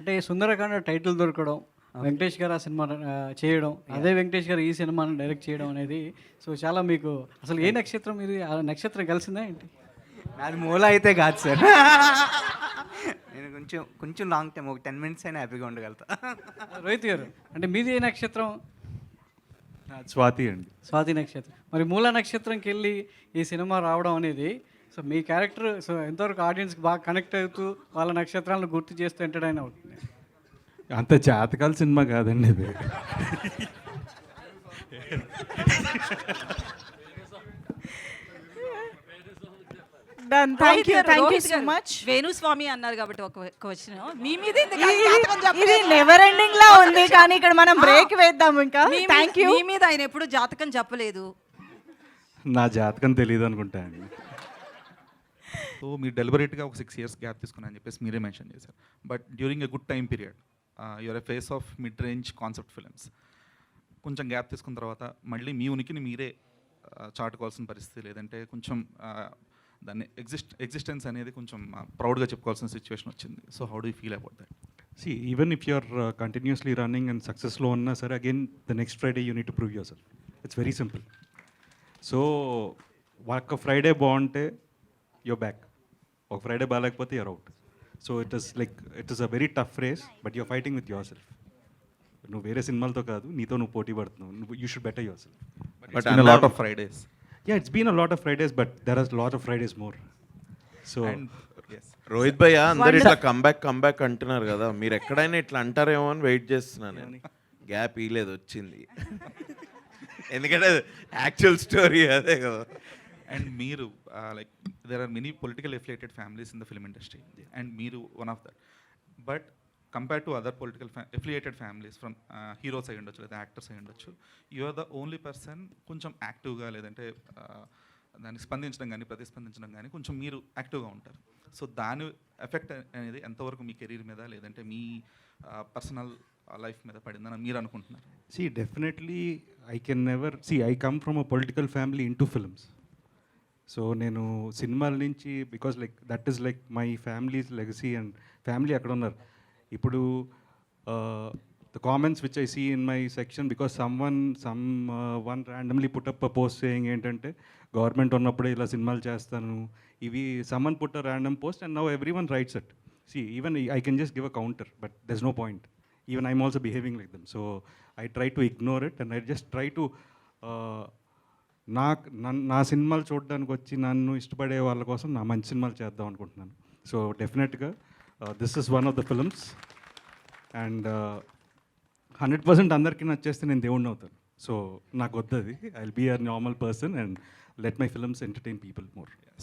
అంటే 'సుందరకాండ' టైటిల్ దొరకడం, వెంకటేష్ గారు ఆ సినిమా చేయడం, అదే వెంకటేష్ గారు ఈ సినిమాని డైరెక్ట్ చేయడం అనేది సో చాలా మీకు అసలు ఏ నక్షత్రం ఇది? ఆ నక్షత్రం కలిసిందా ఏంటి? నాది మూల అయితే కాదు సార్. నేను కొంచెం కొంచెం లాంగ్ టైం ఒక 10 మినిట్స్ అయినా హ్యాపీగా ఉండగలుగుతా. రోహిత్ గారు అంటే మీది ఏ నక్షత్రం? స్వాతి అండి. స్వాతి నక్షత్రం. మరి మూల నక్షత్రంకి వెళ్ళి ఈ సినిమా రావడం అనేది సో మీ క్యారెక్టర్ సో ఎంతవరకు ఆడియన్స్కి బాగా కనెక్ట్ అవుతూ వాళ్ళ నక్షత్రాలను గుర్తు చేస్తూ ఎంటర్టైన్ అవుతుంది? అంత జాతకాల సినిమా కాదండి ఇది. Done. Thank you Rohit so గారు, మచ్. వేణుస్వామి అన్నారు కాబట్టి ఒక క్వశ్చన్ మీ మీద ఎందుకు ఆయన జాతకం ఇది చెప్పలేదు? నెవర్ ఎండింగ్ లా ఉంది కానీ ఇక్కడ మనం బ్రేక్ వేద్దాం ఇంకా. మీ మీద- థ్యాంక్ యూ. మీ మీద ఆయన ఎప్పుడు జాతకం చెప్పలేదు. నా జాతకం తెలియదు అనుకుంటా అండి. సో మీరు డెలిబరేట్గా ఒక 6 ఇయర్స్ గ్యాప్ తీసుకున్నారని చెప్పేసి మీరే మెన్షన్ చేశారు. But during a good time period you're a phase of mid range concept films. కొంచెం గ్యాప్ తీసుకున్న తర్వాత మళ్ళీ మీ ఉనికిని మీరే చాటుకోవాల్సిన పరిస్థితి, లేదంటే కొంచెం దాన్ని ఎగ్జిస్టెన్స్ అనేది కొంచెం ప్రౌడ్గా చెప్పుకోవాల్సిన సిచ్యువేషన్ వచ్చింది. So how do you feel about that? See, even if you're continuously running and successful uన్నా సరే, again the next Friday you need to prove yourself. It's very simple. So ఒక ఫ్రైడే బాగుంటే you're back. ఒక Friday బాగాలేకపోతే you're out. So it is a very tough race, but you're fighting with yourself. నువ్వు వేరే సినిమాలతో కాదు, నీతో నువ్వు పోటీ పడుతున్నావు. You should better yourself. But a lot of Fridays. Yeah, it's been a lot of Fridays, but there are a lot of Fridays more. So And yes. Rohit భయ్య అందరు ఇట్లా కంబ్యాక్ అంటున్నారు కదా, మీరు ఎక్కడైనా ఇట్లా అంటారేమో అని వెయిట్ చేస్తున్నాను నేను. గ్యాప్ ఇలేదు, వచ్చింది. ఎందుకంటే యాక్చువల్ స్టోరీ అదే కదా. అండ్ మీరు like there are many political affiliated families in the film industry and మీరు one of that. But compare to other political affiliated families from heroes అయి ఉండొచ్చు లేదా యాక్టర్స్ అయి ఉండొచ్చు, you are the only person కొంచెం యాక్టివ్గా లేదంటే దాన్ని స్పందించడం కానీ ప్రతిస్పందించడం కానీ కొంచెం మీరు యాక్టివ్గా ఉంటారు. సో దాని ఎఫెక్ట్ అనేది ఎంతవరకు మీ కెరీర్ మీద లేదంటే మీ పర్సనల్ లైఫ్ మీద పడిందని మీరు అనుకుంటున్నారు? See, definitely I can never see. I come from a political family into films. So నేను సినిమాల నుంచి because that is my family's legacy and family అక్కడ ఉన్నారు. ఇప్పుడు the comments which I see in my section because one randomly put up post saying ఏంటంటే government ఉన్నప్పుడే ఇలా సినిమాలు చేస్తాను, ఇవి someone put a random post and now everyone writes it. See even I'm కెన్ జస్ట్ గివ్ అ కౌంటర్ బట్ దెర్ ఇస్ నో పాయింట్. ఈవెన్ ఐఎమ్ ఆల్సో బిహేవింగ్ లైక్ దెమ్. సో ఐ try to ignore it and I just try to నా సినిమాలు చూడడానికి వచ్చి నన్ను ఇష్టపడే వాళ్ళ కోసం నా మంచి సినిమాలు చేద్దాం అనుకుంటున్నాను. సో డెఫినెట్గా this is one of the films and 100% అందరికీ నచ్చేస్తే నేను దేవుడిని అవుతాను. సో నాకు వద్దది. I will be a normal person and let my films entertain people more.